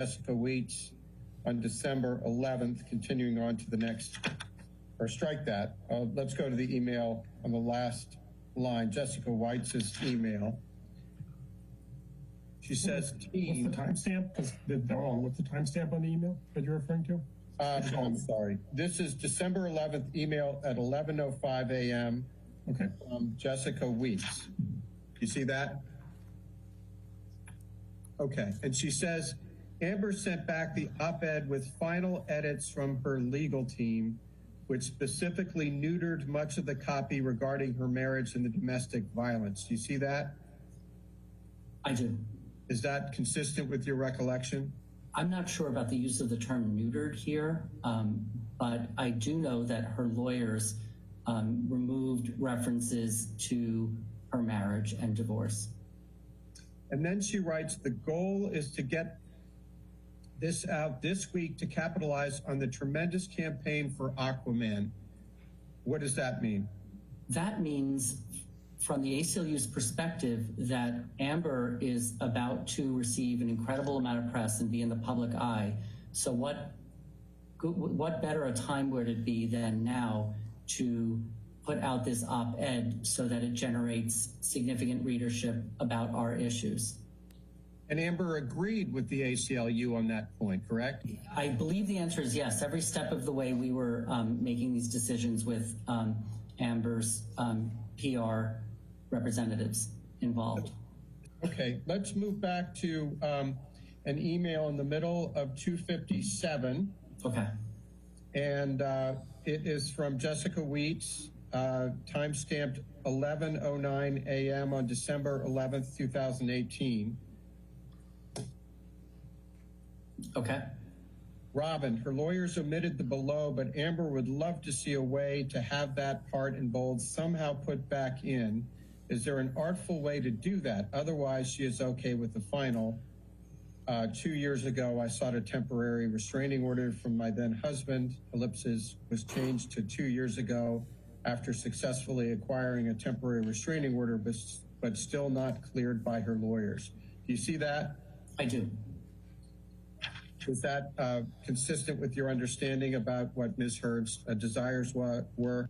Jessica Weitz on December 11th, continuing on to the next, or strike that. Let's go to the email on the last line, Jessica Weitz's email. She says, team. What's the timestamp? Because they're wrong. What's the timestamp on the email that you're referring to? I'm sorry. This is December 11th email at 11:05 a.m. Okay. From Jessica Weitz. You see that? Okay. And she says, Amber sent back the op-ed with final edits from her legal team, which specifically neutered much of the copy regarding her marriage and the domestic violence. Do you see that? I do. Is that consistent with your recollection? I'm not sure about the use of the term neutered here, but I do know that her lawyers removed references to her marriage and divorce. And then she writes, the goal is to get this out this week to capitalize on the tremendous campaign for Aquaman. What does that mean? That means, from the ACLU's perspective, that Amber is about to receive an incredible amount of press and be in the public eye. So what better a time would it be than now to put out this op-ed so that it generates significant readership about our issues? And Amber agreed with the ACLU on that point, correct? I believe the answer is yes. Every step of the way we were making these decisions with Amber's PR representatives involved. Okay, let's move back to an email in the middle of 257. Okay. And it is from Jessica Weitz, time-stamped 11:09 a.m. on December 11th, 2018. Okay. Robin, her lawyers omitted the below, but Amber would love to see a way to have that part in bold somehow put back in. Is there an artful way to do that? Otherwise, she is okay with the final. 2 years ago, I sought a temporary restraining order from my then husband. Ellipses was changed to 2 years ago after successfully acquiring a temporary restraining order, but still not cleared by her lawyers. Do you see that? I do. Is that consistent with your understanding about what Ms. Heard's desires were?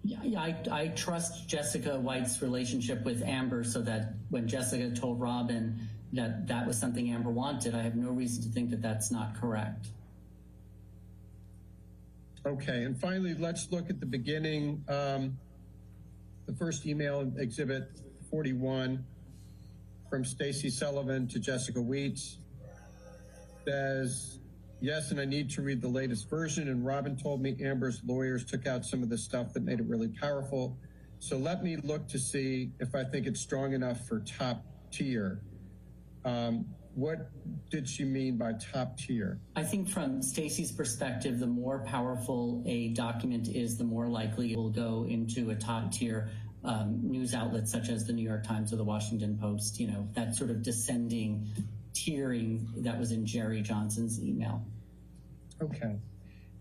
Yeah, I trust Jessica White's relationship with Amber, so that when Jessica told Robin that that was something Amber wanted, I have no reason to think that that's not correct. Okay, and finally, let's look at the beginning. The first email, Exhibit 41, from Stacy Sullivan to Jessica Weitz, says, yes, and I need to read the latest version, and Robin told me Amber's lawyers took out some of the stuff that made it really powerful. So let me look to see if I think it's strong enough for top tier. What did she mean by top tier? I think from Stacy's perspective, the more powerful a document is, the more likely it will go into a top tier news outlet such as the New York Times or the Washington Post, you know, that sort of descending tiering that was in Jerry Johnson's email. Okay.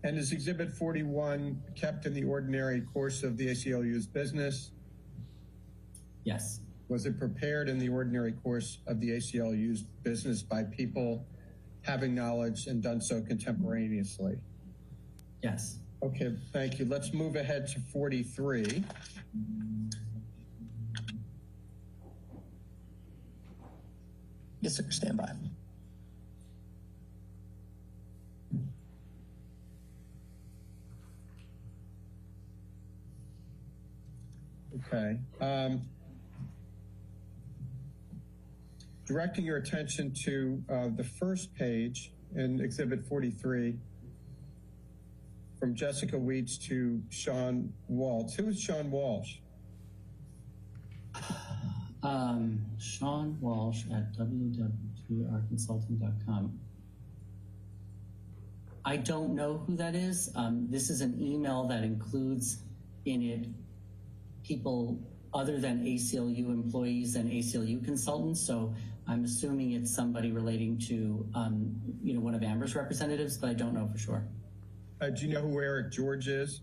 And is Exhibit 41 kept in the ordinary course of the ACLU's business? Yes. Was it prepared in the ordinary course of the ACLU's business by people having knowledge and done so contemporaneously? Yes. Okay, thank you. Let's move ahead to 43. Yes, sir. Stand by. Okay. Directing your attention to the first page in Exhibit 43, from Jessica Weitz to Sean Walsh. Who is Sean Walsh? Sean Walsh at www.rconsulting.com. I don't know who that is. This is an email that includes in it people other than ACLU employees and ACLU consultants. So I'm assuming it's somebody relating to, one of Amber's representatives, but I don't know for sure. Do you know who Eric George is?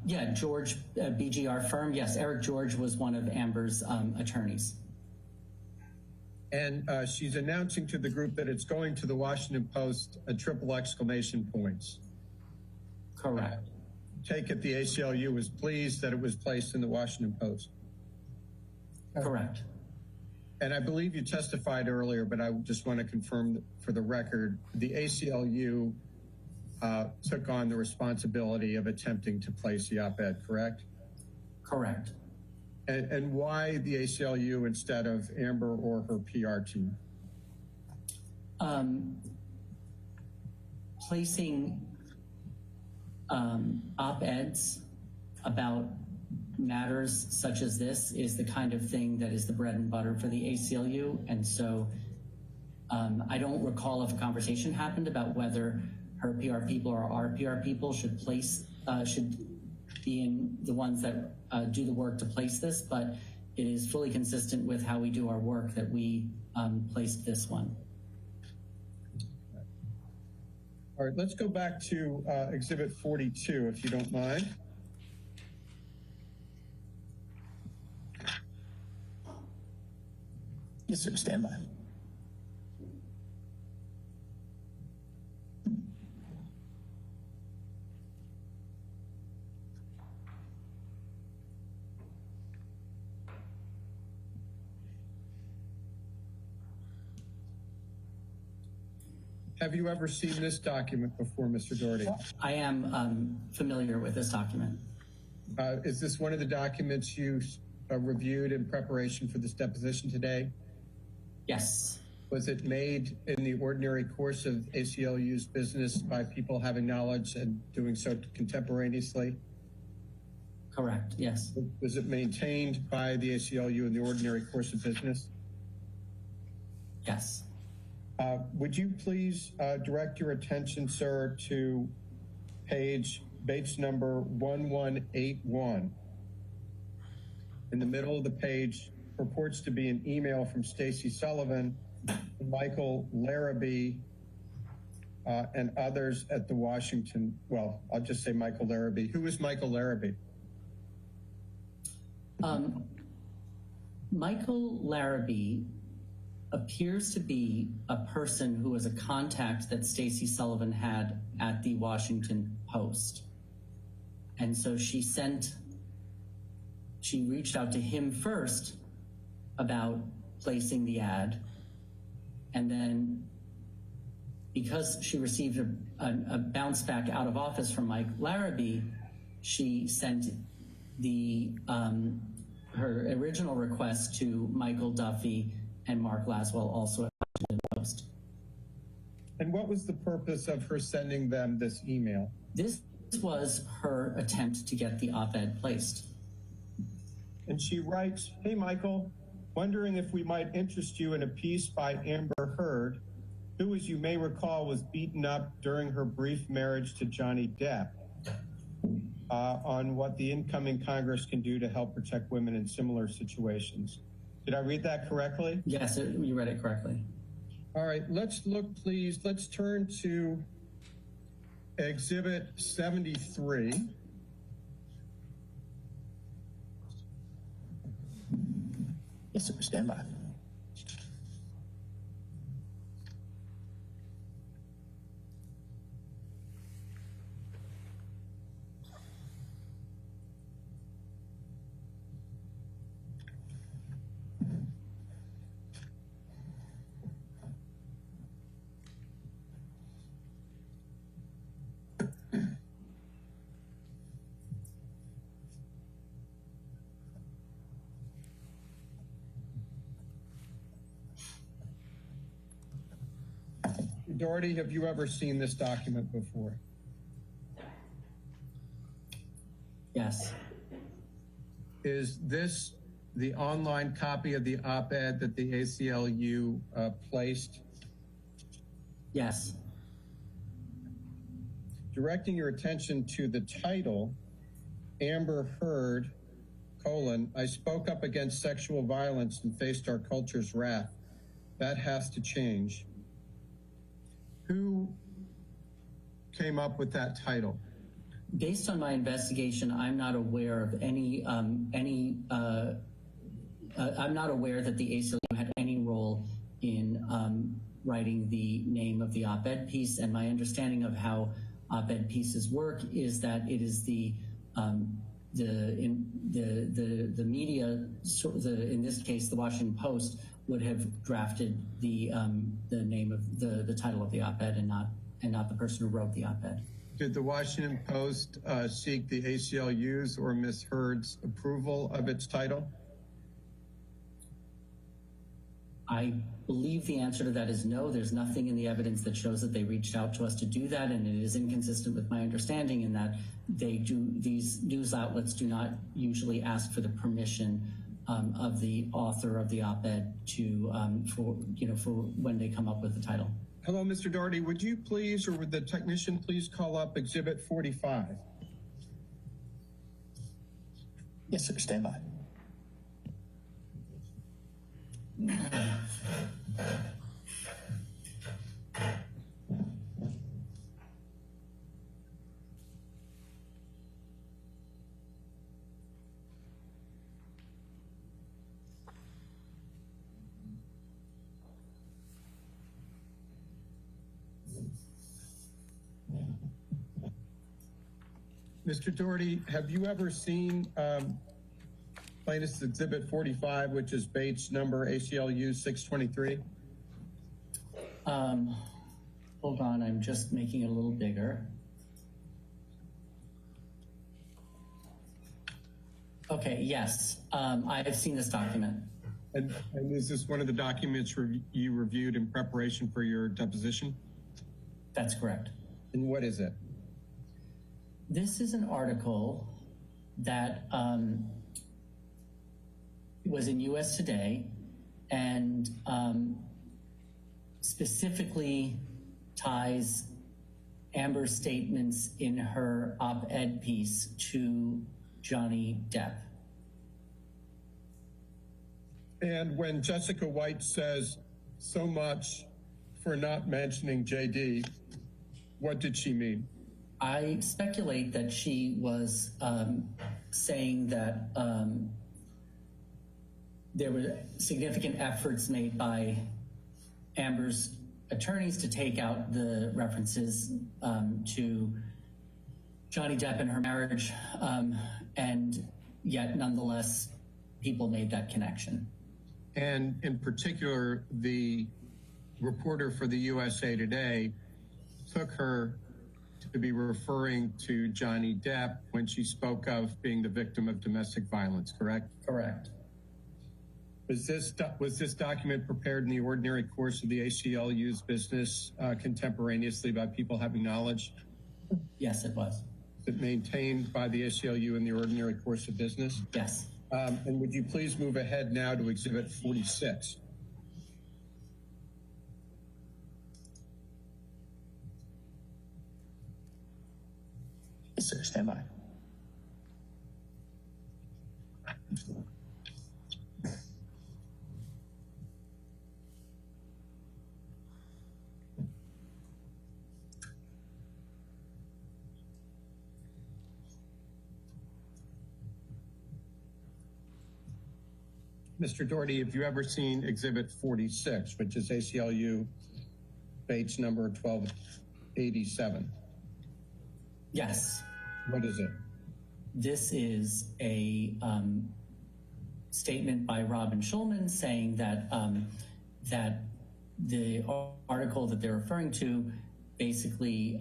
Yeah, George, BGR firm. Yes, Eric George was one of Amber's attorneys. And she's announcing to the group that it's going to the Washington Post at triple exclamation points. Correct. Take it the ACLU was pleased that it was placed in the Washington Post. Correct. And I believe you testified earlier, but I just want to confirm for the record, the ACLU took on the responsibility of attempting to place the op-ed, correct? Correct. And why the ACLU instead of Amber or her PR team? Placing op-eds about matters such as this is the kind of thing that is the bread and butter for the ACLU. And so I don't recall if a conversation happened about whether her PR people or our PR people should be in the ones that do the work to place this, but it is fully consistent with how we do our work that we placed this one. All right, let's go back to Exhibit 42, if you don't mind. Yes, sir. Stand by. Have you ever seen this document before, Mr. Doherty? I am familiar with this document. Is this one of the documents you reviewed in preparation for this deposition today? Yes. Was it made in the ordinary course of ACLU's business by people having knowledge and doing so contemporaneously? Correct, yes. Was it maintained by the ACLU in the ordinary course of business? Yes. Would you please direct your attention, sir, to page Bates number 1181. In the middle of the page purports to be an email from Stacy Sullivan, Michael Larrabee, and others at the Washington, well, I'll just say Michael Larrabee. Who is Michael Larrabee? Michael Larrabee appears to be a person who was a contact that Stacy Sullivan had at the Washington Post. And so she reached out to him first about placing the ad. And then because she received a bounce back out of office from Mike Larrabee, she sent her original request to Michael Duffy and Mark Laswell, also at Washington Post. And what was the purpose of her sending them this email? This was her attempt to get the op-ed placed. And she writes, "Hey, Michael, wondering if we might interest you in a piece by Amber Heard, who, as you may recall, was beaten up during her brief marriage to Johnny Depp, on what the incoming Congress can do to help protect women in similar situations." Did I read that correctly? Yes, you read it correctly. All right, let's look, please. Let's turn to Exhibit 73. Yes, sir. Stand by. Doherty, have you ever seen this document before? Yes. Is this the online copy of the op-ed that the ACLU placed? Yes. Directing your attention to the title, Amber Heard, I spoke up against sexual violence and faced our culture's wrath. That has to change. Who came up with that title? Based on my investigation, I'm not aware of I'm not aware that the ACLU had any role writing the name of the op-ed piece. And my understanding of how op-ed pieces work is that it is the media, in this case, the Washington Post, would have drafted the name of the title of the op-ed and not the person who wrote the op-ed. Did the Washington Post seek the ACLU's or Ms. Heard's approval of its title? I believe the answer to that is no. There's nothing in the evidence that shows that they reached out to us to do that, and it is inconsistent with my understanding in that these news outlets do not usually ask for the permission of the author of the op-ed for when they come up with the title. Hello, Mr. Doherty. Would you please, or would the technician please call up Exhibit 45? Yes, sir. Stand by. Mr. Doherty, have you ever seen plaintiff's Exhibit 45, which is Bates number ACLU 623? Hold on, I'm just making it a little bigger. Okay, yes, I have seen this document. And is this one of the documents you reviewed in preparation for your deposition? That's correct. And what is it? This is an article that was in US Today and specifically ties Amber's statements in her op-ed piece to Johnny Depp. And when Jessica White says so much for not mentioning JD, what did she mean? I speculate that she was saying that there were significant efforts made by Amber's attorneys to take out the references to Johnny Depp and her marriage, and yet nonetheless, people made that connection. And in particular, the reporter for the USA Today took her to be referring to Johnny Depp when she spoke of being the victim of domestic violence, correct? Correct. Was this document prepared in the ordinary course of the ACLU's business contemporaneously by people having knowledge? Yes, it was. Was it maintained by the ACLU in the ordinary course of business? Yes. And would you please move ahead now to Exhibit 46? Yes, sir. Stand by. Mr. Doherty, have you ever seen Exhibit 46, which is ACLU Bates number 1287? Yes. What is it? This is a statement by Robin Schulman saying that that the article that they're referring to basically,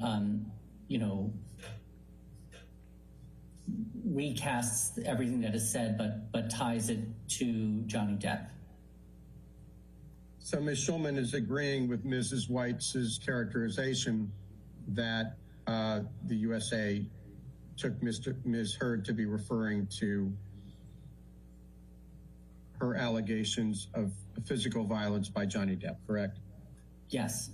recasts everything that is said, but ties it to Johnny Depp. So Ms. Schulman is agreeing with Mrs. White's characterization that the USA took Ms. Heard to be referring to her allegations of physical violence by Johnny Depp, correct? Yes.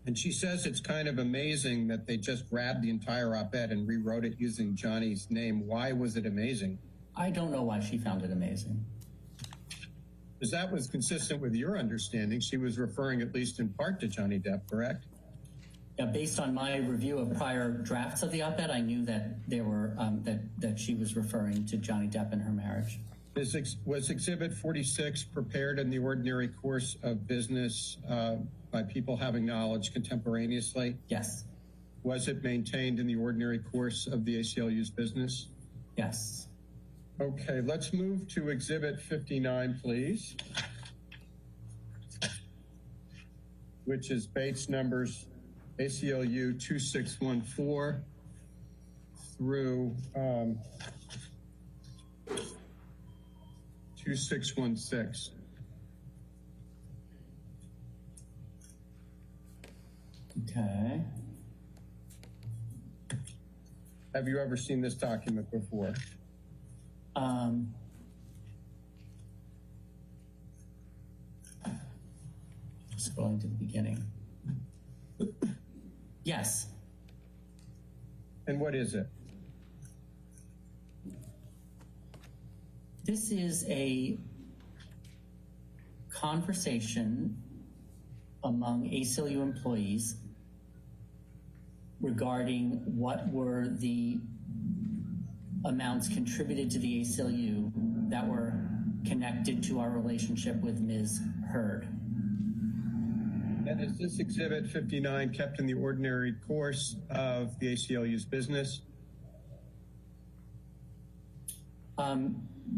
And she says it's kind of amazing that they just grabbed the entire op-ed and rewrote it using Johnny's name. Why was it amazing? I don't know why she found it amazing. Because that was consistent with your understanding. She was referring at least in part to Johnny Depp, correct? Yeah, based on my review of prior drafts of the op-ed, I knew that there were that she was referring to Johnny Depp and her marriage. Was Exhibit 46 prepared in the ordinary course of business by people having knowledge contemporaneously? Yes. Was it maintained in the ordinary course of the ACLU's business? Yes. Okay, let's move to Exhibit 59, please, which is Bates numbers ACLU 2614 through 2616. Okay. Have you ever seen this document before? Scrolling to the beginning. Yes. And what is it? This is a conversation among ACLU employees regarding what were the amounts contributed to the ACLU that were connected to our relationship with Ms. Hurd. And is this Exhibit 59 kept in the ordinary course of the ACLU's business?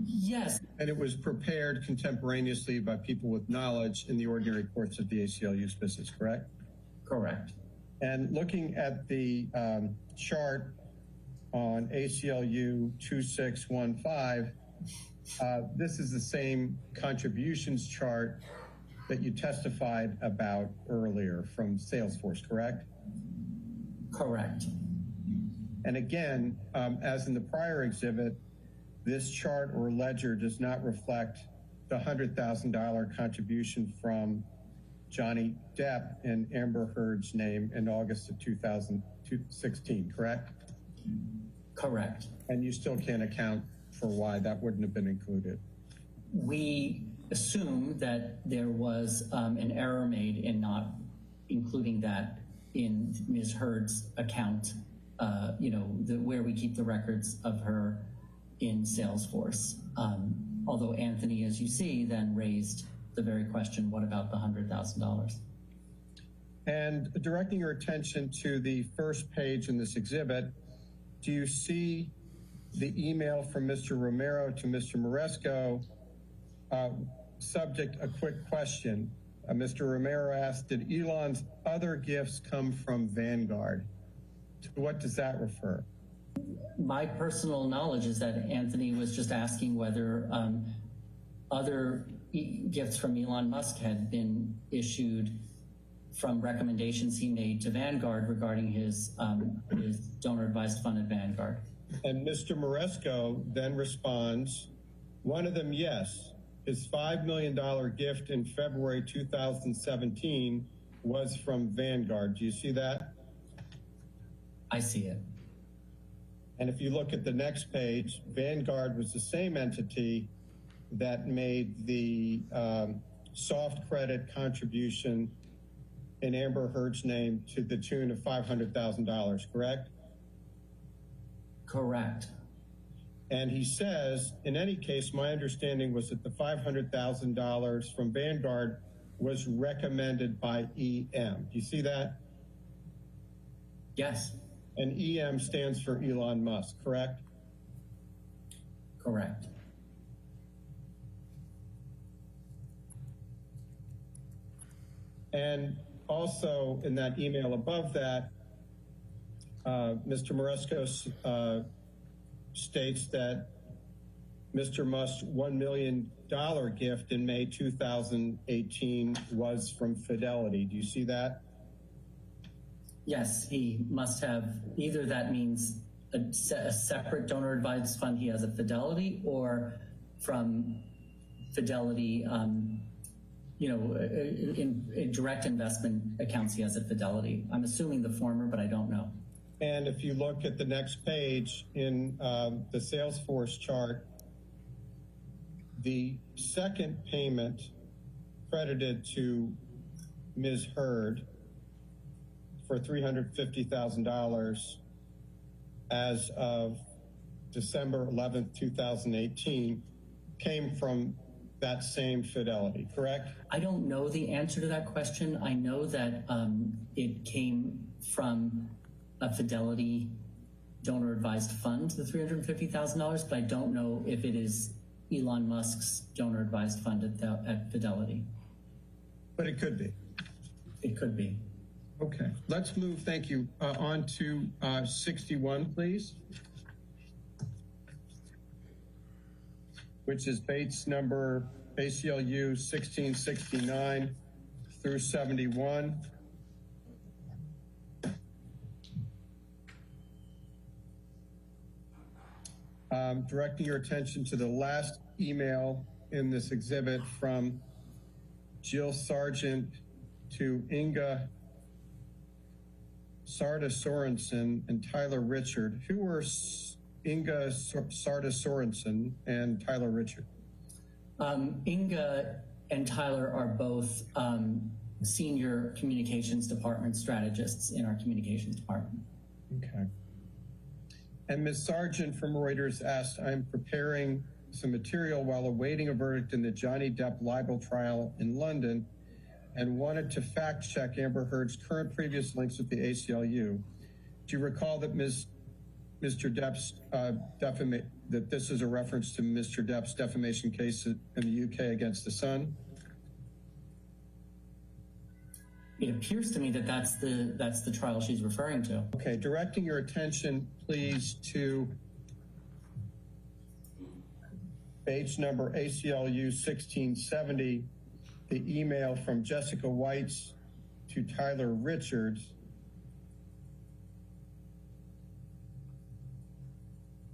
Yes. And it was prepared contemporaneously by people with knowledge in the ordinary course of the ACLU's business, correct? Correct. And looking at the chart on ACLU 2615, this is the same contributions chart that you testified about earlier from Salesforce, correct? Correct. And again, as in the prior exhibit, this chart or ledger does not reflect the $100,000 contribution from Johnny Depp in Amber Heard's name in August of 2016, correct? Correct. And you still can't account for why that wouldn't have been included. We assume that there was an error made in not including that in Ms. Heard's account, where we keep the records of her in Salesforce. Although Anthony, as you see, then raised the very question, what about the $100,000? And directing your attention to the first page in this exhibit, do you see the email from Mr. Romero to Mr. Moresco? Subject, a quick question. Mr. Romero asked, did Elon's other gifts come from Vanguard? To what does that refer? My personal knowledge is that Anthony was just asking whether other gifts from Elon Musk had been issued from recommendations he made to Vanguard regarding his donor-advised fund at Vanguard. And Mr. Moresco then responds, one of them, yes. His $5 million gift in February 2017 was from Vanguard. Do you see that? I see it. And if you look at the next page, Vanguard was the same entity that made the soft credit contribution in Amber Heard's name to the tune of $500,000, correct? Correct. And he says, in any case, my understanding was that the $500,000 from Vanguard was recommended by EM. Do you see that? Yes. And EM stands for Elon Musk, correct? Correct. And also in that email above that, Mr. Moresco states that Mr. Musk's $1 million gift in May 2018 was from Fidelity. Do you see that? Yes, he must have, either that means a separate donor advised fund he has at Fidelity, or from Fidelity, in direct investment accounts he has at Fidelity. I'm assuming the former, but I don't know. And if you look at the next page in the Salesforce chart, the second payment credited to Ms. Heard for $350,000 as of December 11th, 2018 came from that same Fidelity, correct? I don't know the answer to that question. I know that it came from a Fidelity donor advised fund, the $350,000, but I don't know if it is Elon Musk's donor advised fund at Fidelity. But it could be. It could be. Okay, let's move, thank you, on to 61, please. Which is Bates number ACLU 1669 through 71. Directing your attention to the last email in this exhibit from Jill Sargent to Inga Sarda Sorensen and Tyler Richard. Who were Inga Sarda Sorensen and Tyler Richard? Inga and Tyler are both senior communications department strategists in our communications department. Okay. And Ms. Sargent from Reuters asked, I'm preparing some material while awaiting a verdict in the Johnny Depp libel trial in London and wanted to fact check Amber Heard's current previous links with the ACLU. Do you recall that Mr. Depp's that this is a reference to Mr. Depp's defamation case in the UK against the Sun? It appears to me that that's the trial she's referring to. Okay, directing your attention, please, to page number ACLU 1670, the email from Jessica Whites to Tyler Richards.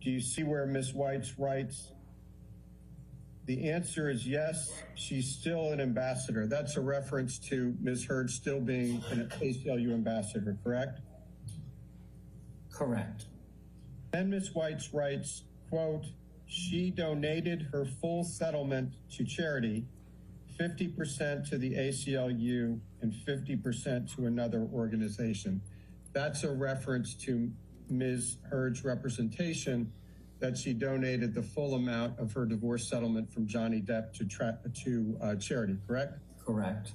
Do you see where Ms. Whites writes, the answer is yes, she's still an ambassador. That's a reference to Ms. Heard still being an ACLU ambassador, correct? Correct. Then Ms. Whites writes, quote, she donated her full settlement to charity, 50% to the ACLU and 50% to another organization. That's a reference to Ms. Heard's representation that she donated the full amount of her divorce settlement from Johnny Depp to charity, correct? Correct.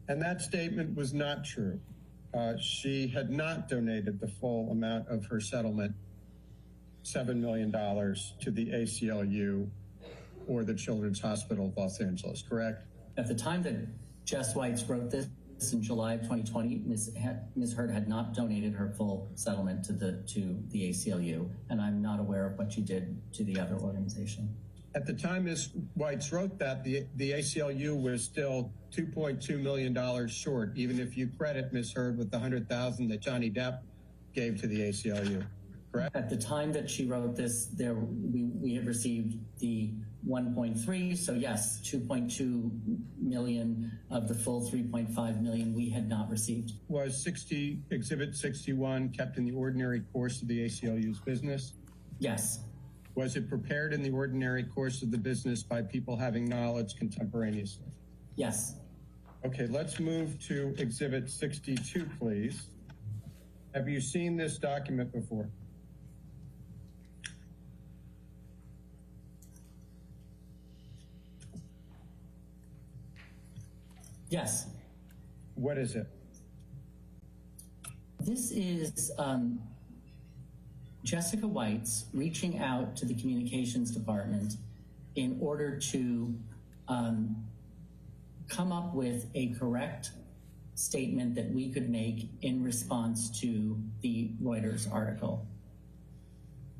And that statement was not true. She had not donated the full amount of her settlement, $7 million, to the ACLU or the Children's Hospital of Los Angeles, correct? At the time that Jess Whites wrote this in July of 2020, Ms. Heard had not donated her full settlement to the ACLU, and I'm not aware of what she did to the other organization. At the time Ms. Whites wrote that, the ACLU was still $2.2 million short, even if you credit Ms. Heard with the $100,000 that Johnny Depp gave to the ACLU, correct? At the time that she wrote this, we had received the 1.3, so yes, 2.2 million of the full 3.5 million we had not received. Was Exhibit 61 kept in the ordinary course of the ACLU's business? Yes. Was it prepared in the ordinary course of the business by people having knowledge contemporaneously? Yes. Okay, let's move to Exhibit 62, please. Have you seen this document before? Yes. What is it? This is Jessica Whites reaching out to the communications department in order to come up with a correct statement that we could make in response to the Reuters article.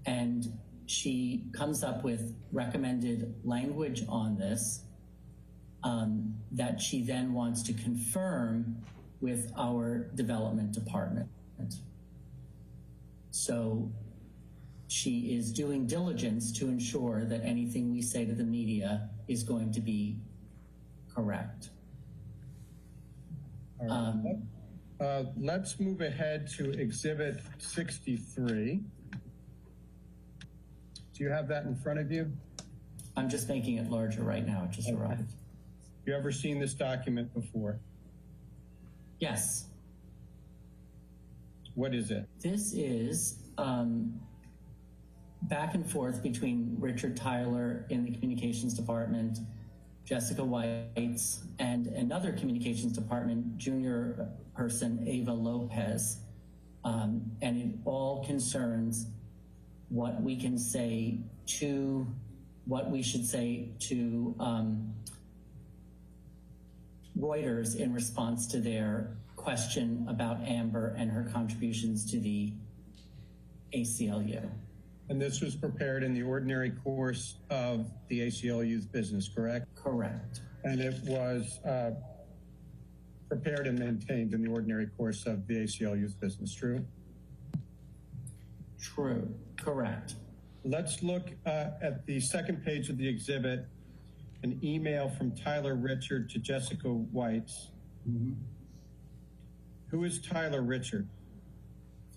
And she comes up with recommended language on this that she then wants to confirm with our development department. So she is doing diligence to ensure that anything we say to the media is going to be correct. All right. Let's move ahead to Exhibit 63. Do you have that in front of you? I'm just making it larger right now. It just arrived. You ever seen this document before? Yes. What is it? This is back and forth between Richard Tyler in the communications department, Jessica Whites, and another communications department junior person, Ava Lopez. And it all concerns what we can say to, what we should say to Reuters in response to their question about Amber and her contributions to the ACLU. And this was prepared in the ordinary course of the ACLU's business, correct? Correct. And it was prepared and maintained in the ordinary course of the ACLU's business, true? True. Correct. Let's look at the second page of the exhibit, an email from Tyler Richard to Jessica Whites. Mm-hmm. Who is Tyler Richard?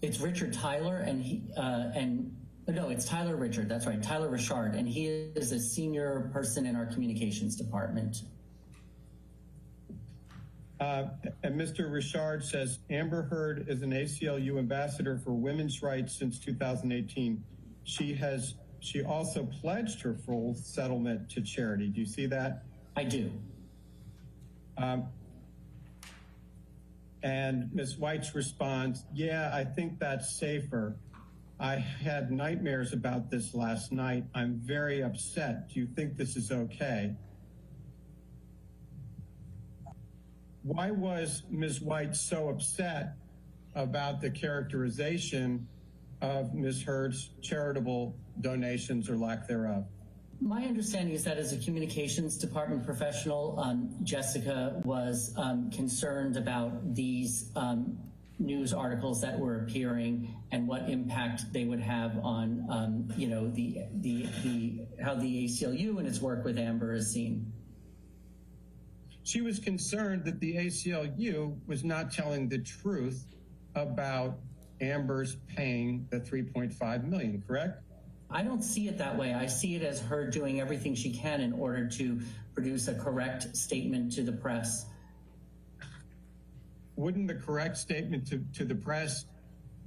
It's Richard Tyler, and no, it's Tyler Richard. That's right, Tyler Richard, and he is a senior person in our communications department. And Mr. Richard says, Amber Heard is an ACLU ambassador for women's rights since 2018. She also pledged her full settlement to charity. Do you see that? I do. And Ms. White's responds, yeah, I think that's safer. I had nightmares about this last night. I'm very upset. Do you think this is okay? Why was Ms. White so upset about the characterization of Ms. Heard's charitable donations or lack thereof? My understanding is that as a communications department professional, Jessica was concerned about these news articles that were appearing and what impact they would have on, how the ACLU and its work with Amber is seen. She was concerned that the ACLU was not telling the truth about Amber's paying the $3.5 million, correct? I don't see it that way. I see it as her doing everything she can in order to produce a correct statement to the press. Wouldn't the correct statement to the press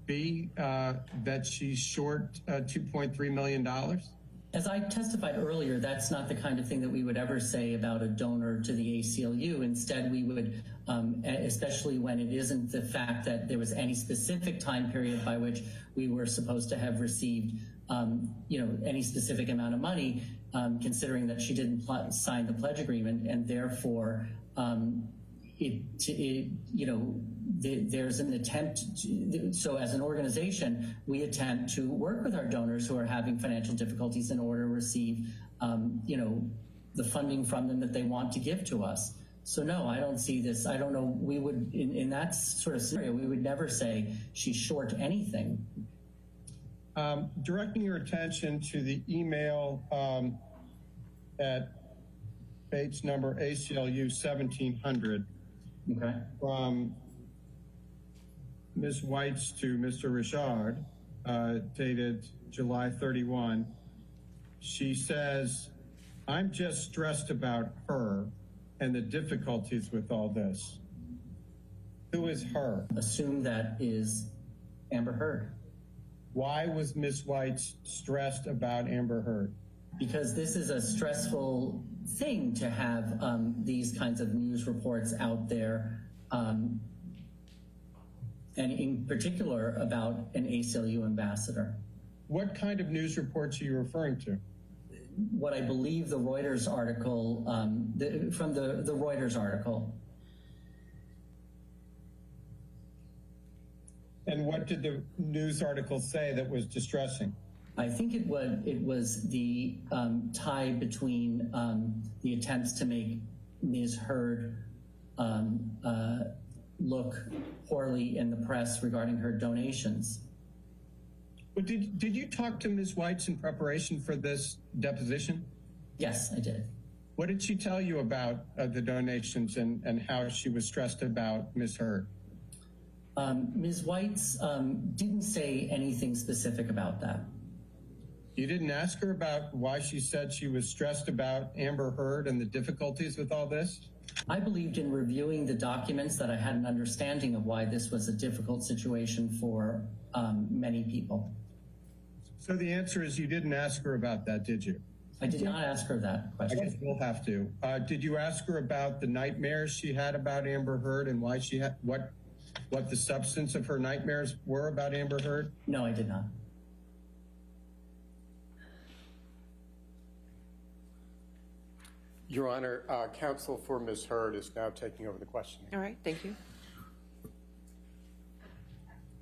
be that she's short $2.3 million? As I testified earlier, that's not the kind of thing that we would ever say about a donor to the ACLU. Instead, we would, especially when it isn't the fact that there was any specific time period by which we were supposed to have received, any specific amount of money, considering that she didn't sign the pledge agreement, and therefore, there's an attempt so as an organization, we attempt to work with our donors who are having financial difficulties in order to receive, the funding from them that they want to give to us. So no, I don't see this. I don't know. We would, in that sort of scenario, we would never say she's short anything. Directing your attention to the email at page number ACLU 1700. Okay. From Ms. Whites to Mr. Richard, dated July 31. She says, I'm just stressed about her and the difficulties with all this. Who is her? Assume that is Amber Heard. Why was Ms. White stressed about Amber Heard? Because this is a stressful thing to have these kinds of news reports out there, and in particular about an ACLU ambassador. What kind of news reports are you referring to? What I believe the Reuters article, from the Reuters article. And what did the news article say that was distressing? I think it was the tie between the attempts to make Ms. Heard look poorly in the press regarding her donations. But did you talk to Ms. Whites in preparation for this deposition? Yes, I did. What did she tell you about the donations and how she was stressed about Ms. Heard? Ms. Whites didn't say anything specific about that. You didn't ask her about why she said she was stressed about Amber Heard and the difficulties with all this? I believed in reviewing the documents that I had an understanding of why this was a difficult situation for many people. So the answer is you didn't ask her about that, did you? I did not ask her that I question. guess we'll have to. Did you ask her about the nightmares she had about Amber Heard and why she had what the substance of her nightmares were about Amber Heard? No, I did not. Your Honor, counsel for Ms. Heard is now taking over the questioning. All right, thank you.